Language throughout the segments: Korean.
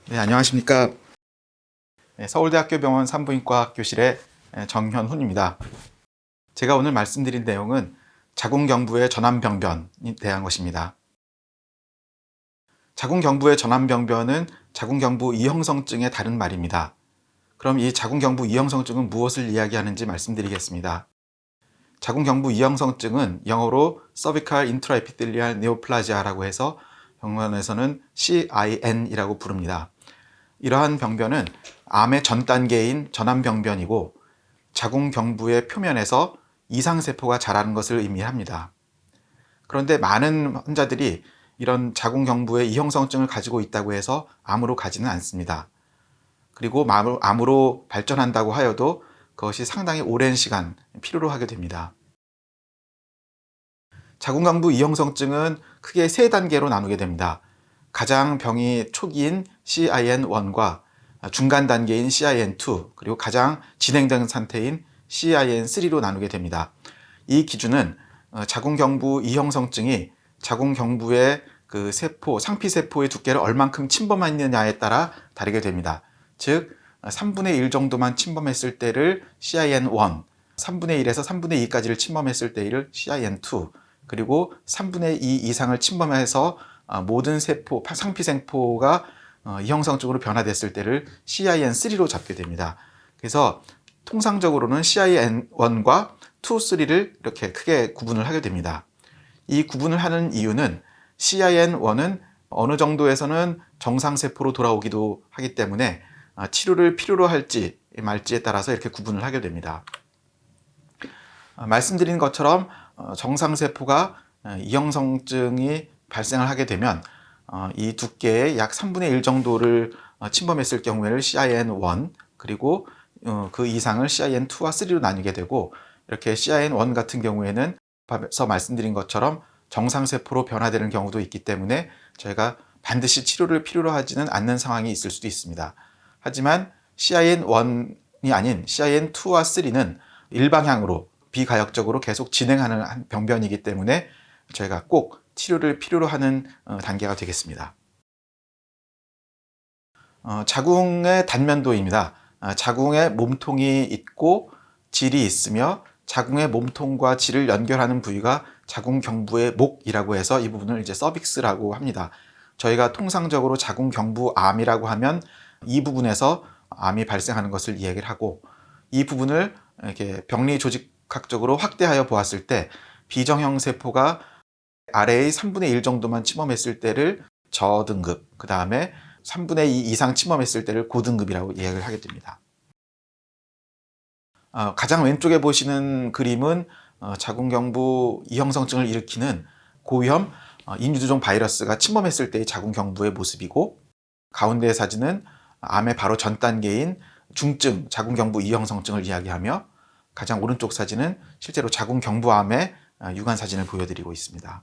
네, 안녕하십니까. 네, 서울대학교 병원 산부인과 교실의 정현훈입니다. 제가 오늘 말씀드린 내용은 자궁경부의 전암병변에 대한 것입니다. 자궁경부의 전암병변은 자궁경부 이형성증의 다른 말입니다. 그럼 이 자궁경부 이형성증은 무엇을 이야기하는지 말씀드리겠습니다. 자궁경부 이형성증은 영어로 Cervical Intraepithelial Neoplasia라고 해서 병원에서는 CIN이라고 부릅니다. 이러한 병변은 암의 전 단계인 전암병변이고 자궁경부의 표면에서 이상세포가 자라는 것을 의미합니다. 그런데 많은 환자들이 이런 자궁경부의 이형성증을 가지고 있다고 해서 암으로 가지는 않습니다. 그리고 암으로 발전한다고 하여도 그것이 상당히 오랜 시간 필요로 하게 됩니다. 자궁경부 이형성증은 크게 세 단계로 나누게 됩니다. 가장 병이 초기인 CIN1과 중간 단계인 CIN2 그리고 가장 진행된 상태인 CIN3로 나누게 됩니다. 이 기준은 자궁경부 이형성증이 자궁경부의 그 세포, 상피세포의 두께를 얼만큼 침범했느냐에 따라 다르게 됩니다. 즉 3분의 1 정도만 침범했을 때를 CIN1, 3분의 1에서 3분의 2까지를 침범했을 때를 CIN2, 그리고 3분의 2 이상을 침범해서 모든 세포, 상피세포가 이형성증으로 변화됐을 때를 CIN3로 잡게 됩니다. 그래서 통상적으로는 CIN1과 2, 3를 이렇게 크게 구분을 하게 됩니다. 이 구분을 하는 이유는 CIN1은 어느 정도에서는 정상세포로 돌아오기도 하기 때문에 치료를 필요로 할지 말지에 따라서 이렇게 구분을 하게 됩니다. 말씀드린 것처럼 정상세포가 이형성증이 발생을 하게 되면 이 두께의 약 3분의 1 정도를 침범했을 경우에는 CIN1 그리고 그 이상을 CIN2와 3로 나뉘게 되고 이렇게 CIN1 같은 경우에는 앞서 말씀드린 것처럼 정상세포로 변화되는 경우도 있기 때문에 저희가 반드시 치료를 필요로 하지는 않는 상황이 있을 수도 있습니다. 하지만 CIN1이 아닌 CIN2와 3는 일방향으로 비가역적으로 계속 진행하는 병변이기 때문에 저희가 꼭 치료를 필요로 하는 단계가 되겠습니다. 자궁의 단면도입니다. 자궁에 몸통이 있고 질이 있으며 자궁의 몸통과 질을 연결하는 부위가 자궁경부의 목이라고 해서 이 부분을 이제 서빅스라고 합니다. 저희가 통상적으로 자궁경부암이라고 하면 이 부분에서 암이 발생하는 것을 이야기를 하고 이 부분을 이렇게 병리 조직학적으로 확대하여 보았을 때 비정형 세포가 아래의 3분의 1 정도만 침범했을 때를 저등급, 그 다음에 3분의 2 이상 침범했을 때를 고등급이라고 이야기를 하게 됩니다. 가장 왼쪽에 보시는 그림은 자궁경부 이형성증을 일으키는 고위험 인유두종 바이러스가 침범했을 때의 자궁경부의 모습이고, 가운데의 사진은 암의 바로 전 단계인 중증 자궁경부 이형성증을 이야기하며, 가장 오른쪽 사진은 실제로 자궁경부암의 육안 사진을 보여드리고 있습니다.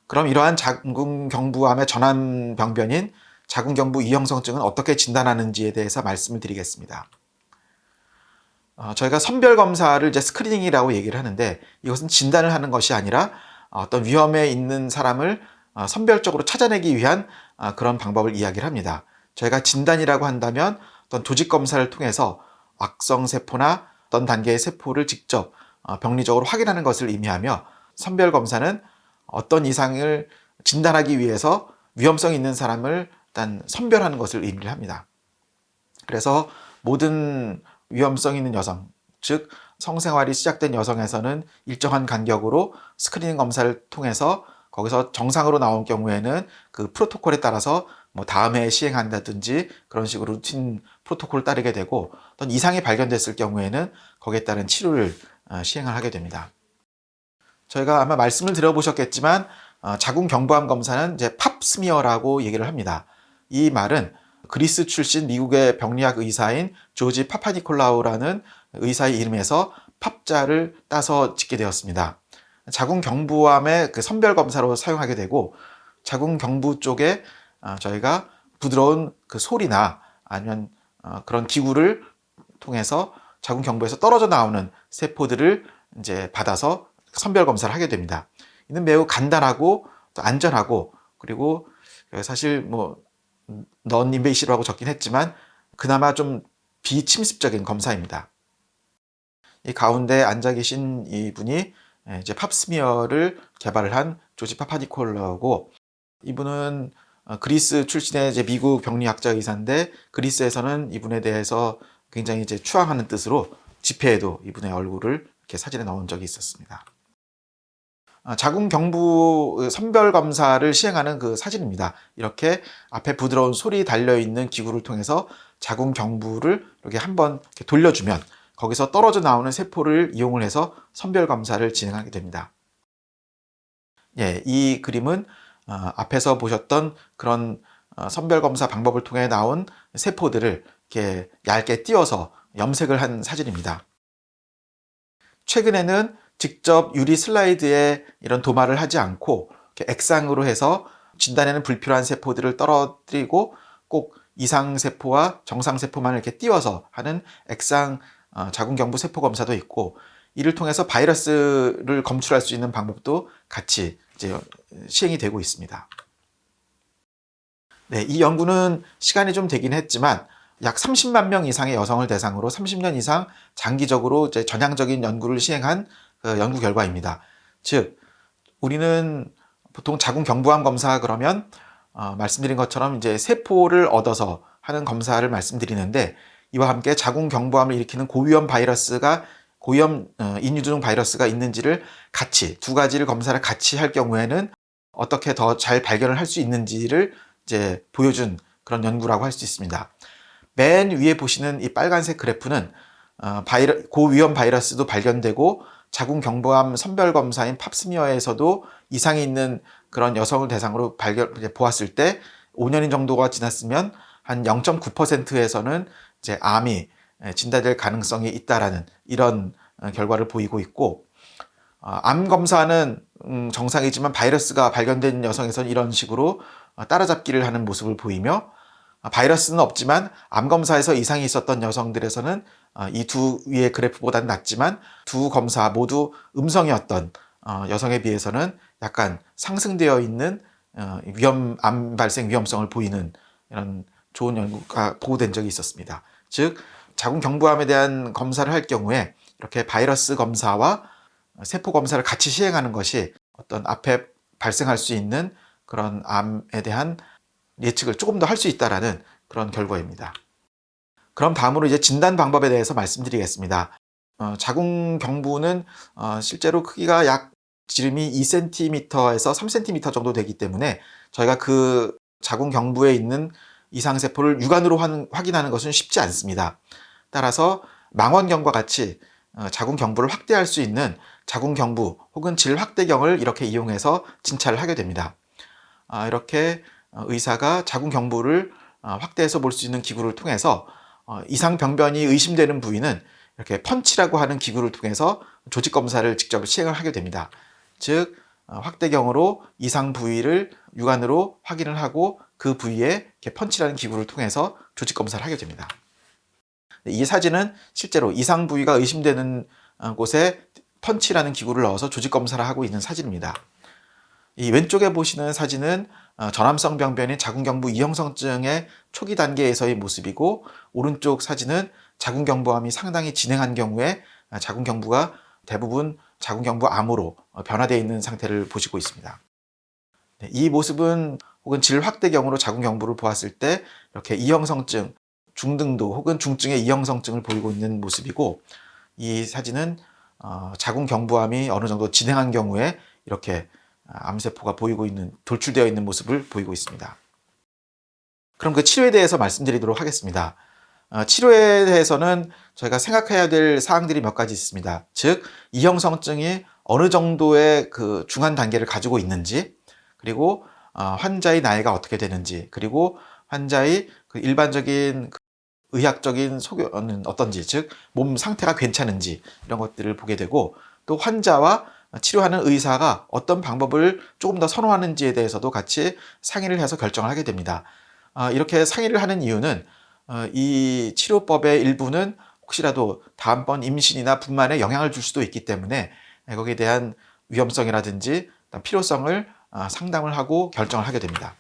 그럼 이러한 자궁경부암의 전암병변인 자궁경부 이형성증은 어떻게 진단하는지에 대해서 말씀을 드리겠습니다. 저희가 선별검사를 이제 스크리닝이라고 얘기를 하는데, 이것은 진단을 하는 것이 아니라 어떤 위험에 있는 사람을 선별적으로 찾아내기 위한 그런 방법을 이야기를 합니다. 저희가 진단이라고 한다면 어떤 조직검사를 통해서 악성세포나 어떤 단계의 세포를 직접 병리적으로 확인하는 것을 의미하며, 선별검사는 어떤 이상을 진단하기 위해서 위험성이 있는 사람을 일단 선별하는 것을 의미를 합니다. 그래서 모든 위험성 있는 여성, 즉 성생활이 시작된 여성에서는 일정한 간격으로 스크리닝 검사를 통해서 거기서 정상으로 나온 경우에는 그 프로토콜에 따라서 뭐 다음 해에 시행한다든지 그런 식으로 루틴 프로토콜을 따르게 되고, 어떤 이상이 발견됐을 경우에는 거기에 따른 치료를 시행을 하게 됩니다. 저희가 아마 말씀을 드려보셨겠지만 자궁경부암 검사는 이제 팝스미어라고 얘기를 합니다. 이 말은 그리스 출신 미국의 병리학 의사인 조지 파파니콜라우라는 의사의 이름에서 팝자를 따서 짓게 되었습니다. 자궁경부암의 그 선별검사로 사용하게 되고, 자궁경부 쪽에 저희가 부드러운 그 소리나 아니면 그런 기구를 통해서 자궁경부에서 떨어져 나오는 세포들을 이제 받아서 선별검사를 하게 됩니다. 이는 매우 간단하고 또 안전하고, 그리고 사실 뭐 넌 인베이시브라고 적긴 했지만 그나마 좀 비침습적인 검사입니다. 이 가운데 앉아 계신 이분이 이제 팝스미어를 개발을 한 조지 파파니콜라고, 이분은 그리스 출신의 이제 미국 병리학자 의사인데 그리스에서는 이분에 대해서 굉장히 이제 추앙하는 뜻으로 집회에도 이분의 얼굴을 이렇게 사진에 넣은 적이 있었습니다. 자궁경부 선별 검사를 시행하는 그 사진입니다. 이렇게 앞에 부드러운 솔이 달려 있는 기구를 통해서 자궁경부를 이렇게 한번 돌려주면 거기서 떨어져 나오는 세포를 이용을 해서 선별 검사를 진행하게 됩니다. 예, 이 그림은 앞에서 보셨던 그런 선별 검사 방법을 통해 나온 세포들을 이렇게 얇게 띄워서 염색을 한 사진입니다. 최근에는 직접 유리 슬라이드에 이런 도마를 하지 않고 액상으로 해서 진단에는 불필요한 세포들을 떨어뜨리고 꼭 이상세포와 정상세포만 이렇게 띄워서 하는 액상 자궁경부 세포 검사도 있고, 이를 통해서 바이러스를 검출할 수 있는 방법도 같이 이제 시행이 되고 있습니다. 네, 이 연구는 시간이 좀 되긴 했지만 약 30만 명 이상의 여성을 대상으로 30년 이상 장기적으로 이제 전향적인 연구를 시행한 그 연구 결과입니다. 즉, 우리는 보통 자궁경부암 검사 그러면 말씀드린 것처럼 이제 세포를 얻어서 하는 검사를 말씀드리는데, 이와 함께 자궁경부암을 일으키는 고위험 바이러스가 고위험 인유두종 바이러스가 있는지를 같이 두 가지를 검사를 같이 할 경우에는 어떻게 더 잘 발견을 할 수 있는지를 이제 보여준 그런 연구라고 할 수 있습니다. 맨 위에 보시는 이 빨간색 그래프는 고위험 바이러스도 발견되고 자궁경부암 선별 검사인 팝스미어에서도 이상이 있는 그런 여성을 대상으로 보았을 때 5년 정도가 지났으면 한 0.9%에서는 이제 암이 진단될 가능성이 있다라는 이런 결과를 보이고 있고, 암 검사는 정상이지만 바이러스가 발견된 여성에서는 이런 식으로 따라잡기를 하는 모습을 보이며, 바이러스는 없지만 암 검사에서 이상이 있었던 여성들에서는 이 두 위의 그래프보다는 낮지만 두 검사 모두 음성이었던 여성에 비해서는 약간 상승되어 있는 암 발생 위험성을 보이는 이런 좋은 연구가 보고된 적이 있었습니다. 즉, 자궁경부암에 대한 검사를 할 경우에 이렇게 바이러스 검사와 세포 검사를 같이 시행하는 것이 어떤 앞에 발생할 수 있는 그런 암에 대한 예측을 조금 더 할 수 있다라는 그런 결과입니다. 그럼 다음으로 이제 진단 방법에 대해서 말씀드리겠습니다. 자궁경부는 실제로 크기가 약 지름이 2cm에서 3cm 정도 되기 때문에 저희가 그 자궁경부에 있는 이상세포를 육안으로 확인하는 것은 쉽지 않습니다. 따라서 망원경과 같이 자궁경부를 확대할 수 있는 자궁경부 혹은 질확대경을 이렇게 이용해서 진찰을 하게 됩니다. 이렇게 의사가 자궁경부를 확대해서 볼 수 있는 기구를 통해서 이상병변이 의심되는 부위는 이렇게 펀치라고 하는 기구를 통해서 조직 검사를 직접 시행을 하게 됩니다. 즉, 확대경으로 이상 부위를 육안으로 확인을 하고 그 부위에 이렇게 펀치라는 기구를 통해서 조직 검사를 하게 됩니다. 이 사진은 실제로 이상 부위가 의심되는 곳에 펀치라는 기구를 넣어서 조직 검사를 하고 있는 사진입니다. 이 왼쪽에 보시는 사진은 전암성 병변인 자궁경부 이형성증의 초기 단계에서의 모습이고, 오른쪽 사진은 자궁경부암이 상당히 진행한 경우에 자궁경부가 대부분 자궁경부암으로 변화되어 있는 상태를 보시고 있습니다. 이 모습은 혹은 질확대경으로 자궁경부를 보았을 때 이렇게 이형성증, 중등도 혹은 중증의 이형성증을 보이고 있는 모습이고, 이 사진은 자궁경부암이 어느 정도 진행한 경우에 이렇게 암세포가 보이고 있는, 돌출되어 있는 모습을 보이고 있습니다. 그럼 그 치료에 대해서 말씀드리도록 하겠습니다. 치료에 대해서는 저희가 생각해야 될 사항들이 몇 가지 있습니다. 즉, 이형성증이 어느 정도의 그 중한 단계를 가지고 있는지, 그리고 환자의 나이가 어떻게 되는지, 그리고 환자의 그 일반적인 의학적인 소견은 어떤지, 즉 몸 상태가 괜찮은지 이런 것들을 보게 되고, 또 환자와 치료하는 의사가 어떤 방법을 조금 더 선호하는지에 대해서도 같이 상의를 해서 결정을 하게 됩니다. 이렇게 상의를 하는 이유는 이 치료법의 일부는 혹시라도 다음번 임신이나 분만에 영향을 줄 수도 있기 때문에 거기에 대한 위험성이라든지 필요성을 상담을 하고 결정을 하게 됩니다.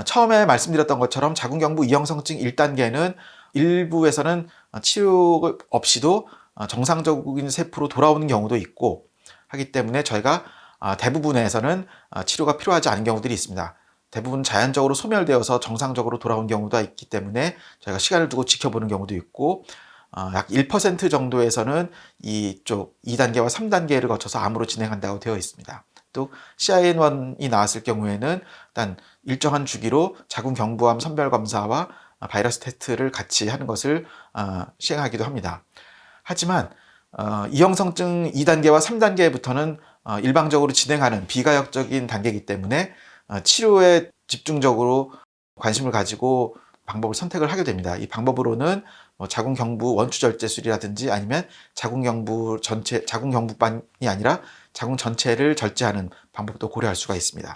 처음에 말씀드렸던 것처럼 자궁경부 이형성증 1단계는 일부에서는 치료 없이도 정상적인 세포로 돌아오는 경우도 있고 하기 때문에 저희가 대부분에서는 치료가 필요하지 않은 경우들이 있습니다. 대부분 자연적으로 소멸되어서 정상적으로 돌아온 경우도 있기 때문에 저희가 시간을 두고 지켜보는 경우도 있고 약 1% 정도에서는 이쪽 2단계와 3단계를 거쳐서 암으로 진행한다고 되어 있습니다. 또 CIN1이 나왔을 경우에는 일단 일정한 주기로 자궁경부암 선별검사와 바이러스 테스트를 같이 하는 것을 시행하기도 합니다. 하지만 이형성증 2단계와 3단계부터는 일방적으로 진행하는 비가역적인 단계이기 때문에 치료에 집중적으로 관심을 가지고 방법을 선택을 하게 됩니다. 이 방법으로는 자궁경부 원추절제술이라든지 아니면 자궁경부뿐이 아니라 자궁 전체를 절제하는 방법도 고려할 수가 있습니다.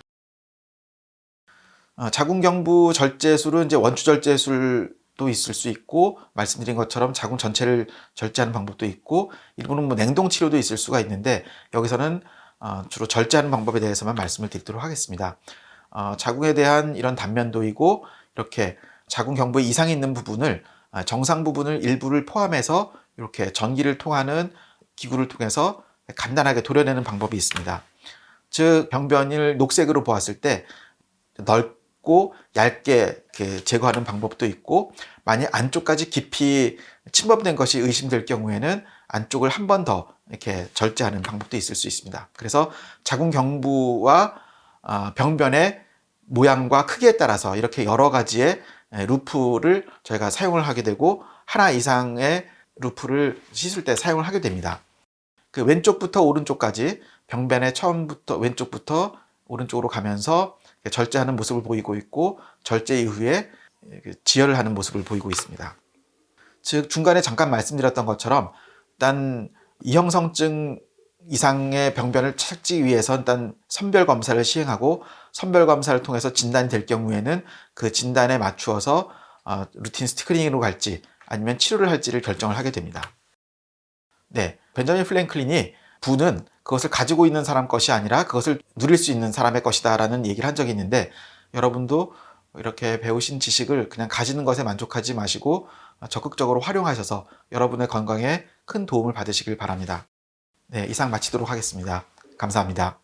자궁경부 절제술은 이제 원추절제술도 있을 수 있고 말씀드린 것처럼 자궁 전체를 절제하는 방법도 있고 일부는 냉동 치료도 있을 수가 있는데 여기서는 주로 절제하는 방법에 대해서만 말씀을 드리도록 하겠습니다. 자궁에 대한 이런 단면도이고 이렇게 자궁경부에 이상이 있는 부분을 정상 부분을 일부를 포함해서 이렇게 전기를 통하는 기구를 통해서 간단하게 도려내는 방법이 있습니다. 즉 병변을 녹색으로 보았을 때 넓고 얇게 이렇게 제거하는 방법도 있고 만약 안쪽까지 깊이 침범된 것이 의심될 경우에는 안쪽을 한 번 더 이렇게 절제하는 방법도 있을 수 있습니다. 그래서 자궁경부와 병변의 모양과 크기에 따라서 이렇게 여러 가지의 루프를 저희가 사용을 하게 되고 하나 이상의 루프를 시술 때 사용을 하게 됩니다. 그 왼쪽부터 오른쪽까지 병변의 처음부터 왼쪽부터 오른쪽으로 가면서 절제하는 모습을 보이고 있고 절제 이후에 지혈을 하는 모습을 보이고 있습니다. 즉 중간에 잠깐 말씀드렸던 것처럼 일단 이형성증 이상의 병변을 찾기 위해서 일단 선별 검사를 시행하고 선별 검사를 통해서 진단이 될 경우에는 그 진단에 맞추어서 루틴 스크리닝으로 갈지 아니면 치료를 할지를 결정을 하게 됩니다. 네, 벤저민 프랭클린이 부는 그것을 가지고 있는 사람 것이 아니라 그것을 누릴 수 있는 사람의 것이다 라는 얘기를 한 적이 있는데 여러분도 이렇게 배우신 지식을 그냥 가지는 것에 만족하지 마시고 적극적으로 활용하셔서 여러분의 건강에 큰 도움을 받으시길 바랍니다. 네, 이상 마치도록 하겠습니다. 감사합니다.